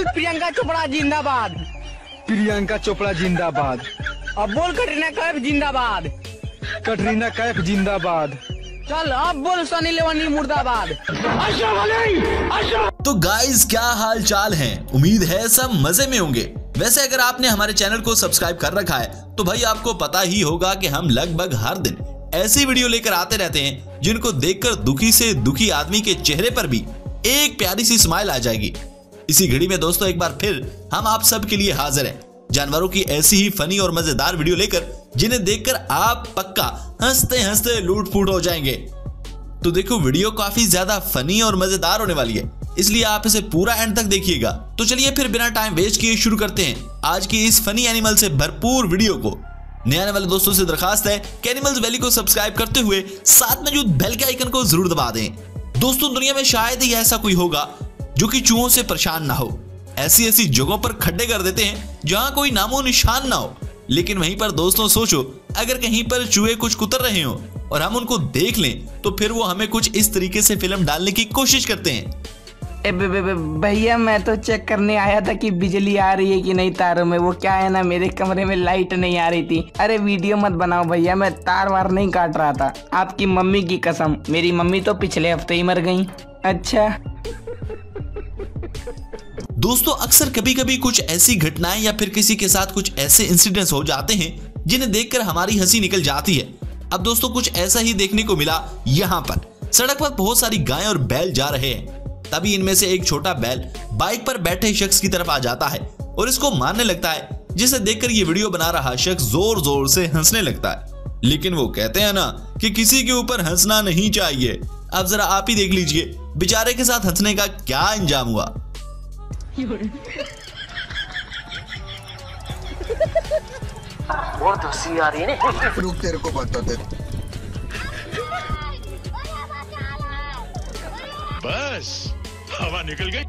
बोल प्रियंका चोपड़ा जिंदाबाद। प्रियंका चोपड़ा जिंदाबाद। अब बोल कटरीना कैफ जिंदाबाद। कटरीना कैफ जिंदाबाद। चल अब बोल सनी लियोनी मुर्दाबाद। तो गाइस क्या हाल चाल है, उम्मीद है सब मजे में होंगे। वैसे अगर आपने हमारे चैनल को सब्सक्राइब कर रखा है तो भाई आपको पता ही होगा कि हम लगभग हर दिन ऐसी वीडियो लेकर आते रहते हैं जिनको देखकर दुखी से दुखी आदमी के चेहरे पर भी एक प्यारी सी स्माइल आ जाएगी। इसी घड़ी में दोस्तों एक बार फिर हम आप सब के लिए हाजिर हैं जानवरों की ऐसी ही फनी और मजेदार वीडियो लेकर, जिन्हें देखकर आप पक्का हंसते हंसते लूट फूट हो जाएंगे। तो देखो वीडियो काफी ज्यादा फनी और मजेदार होने वाली है, इसलिए आप इसे पूरा एंड तक देखिएगा। तो चलिए फिर बिना टाइम वेस्ट किए शुरू करते हैं आज की इस फनी एनिमल से भरपूर वीडियो को। नए आने वाले दोस्तों से दरखास्त है कि एनिमल्स वैली को सब्सक्राइब करते हुए साथ में जो बेल के आइकन को जरूर दबा दें। दोस्तों दुनिया में शायद ही ऐसा कोई होगा जो कि चूहों से परेशान ना हो। ऐसी ऐसी जगहों पर खड्डे कर देते हैं जहां कोई नामो निशान ना हो, लेकिन वहीं पर दोस्तों सोचो अगर कहीं पर चूहे कुछ कुतर रहे हो और हम उनको देख लें तो फिर वो हमें कुछ इस तरीके से फिल्म डालने की कोशिश करते हैं। भैया मैं तो चेक करने आया था कि बिजली आ रही है कि नहीं तारों में। वो क्या है ना, मेरे कमरे में लाइट नहीं आ रही थी। अरे वीडियो मत बनाओ भैया, मैं तार वार नहीं काट रहा था। आपकी मम्मी की कसम, मेरी मम्मी तो पिछले हफ्ते ही मर गई। अच्छा दोस्तों अक्सर कभी कभी कुछ ऐसी घटनाएं या फिर किसी के साथ कुछ ऐसे इंसिडेंट्स हो जाते हैं जिन्हें देखकर हमारी हंसी निकल जाती है। अब दोस्तों कुछ ऐसा ही देखने को मिला। यहाँ पर सड़क पर बहुत सारी गायें और बैल जा रहे हैं, तभी इनमें से एक छोटा बैल बाइक पर बैठे शख्स की तरफ आ जाता है और इसको मारने लगता है, जिसे देखकर ये वीडियो बना रहा शख्स जोर जोर से हंसने लगता है। लेकिन वो कहते हैं ना कि किसी के ऊपर हंसना नहीं चाहिए। अब जरा आप ही देख लीजिए बेचारे के साथ हंसने का क्या अंजाम हुआ। बहुत हंसी आ रही है। रुक तेरे को बताते। बस हवा निकल गई।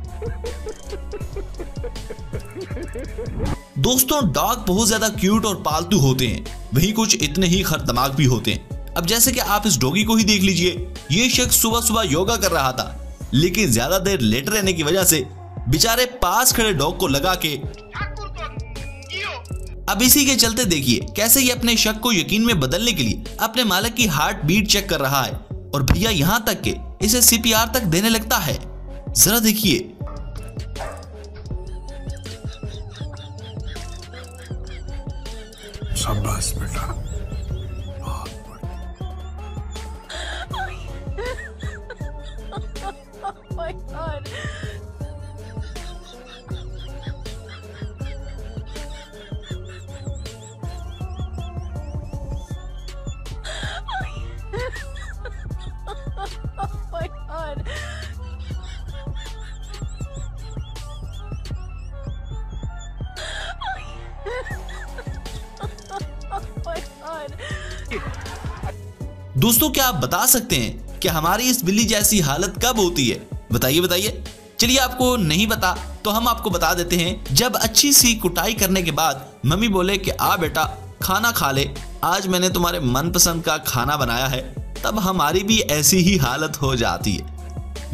दोस्तों डॉग बहुत ज्यादा क्यूट और पालतू होते हैं, वहीं कुछ इतने ही खतरनाक भी होते हैं। अब जैसे कि आप इस डॉगी को ही देख लीजिए, ये शख्स सुबह सुबह योगा कर रहा था, लेकिन ज्यादा देर लेटे रहने की वजह से बेचारे पास खड़े डॉग को लगा के अब इसी के चलते देखिए कैसे ये अपने शक को यकीन में बदलने के लिए अपने मालिक की हार्ट बीट चेक कर रहा है और भैया यहां तक के इसे सीपीआर तक देने लगता है। जरा देखिए। शाबाश बेटा। दोस्तों क्या आप बता सकते हैं कि हमारी इस बिल्ली जैसी हालत कब होती है? बताइए बताइए। चलिए आपको नहीं बता तो हम आपको बता देते हैं, जब अच्छी सी कुटाई करने के बाद मम्मी बोले कि आ बेटा खाना खा ले, आज मैंने तुम्हारे मनपसंद का खाना बनाया है, तब हमारी भी ऐसी ही हालत हो जाती है।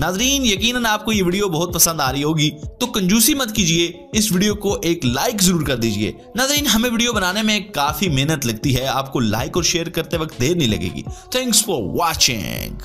नाजरीन यकीनन आपको ये वीडियो बहुत पसंद आ रही होगी, तो कंजूसी मत कीजिए, इस वीडियो को एक लाइक जरूर कर दीजिए। नाजरीन हमें वीडियो बनाने में काफी मेहनत लगती है, आपको लाइक और शेयर करते वक्त देर नहीं लगेगी। Thanks for watching.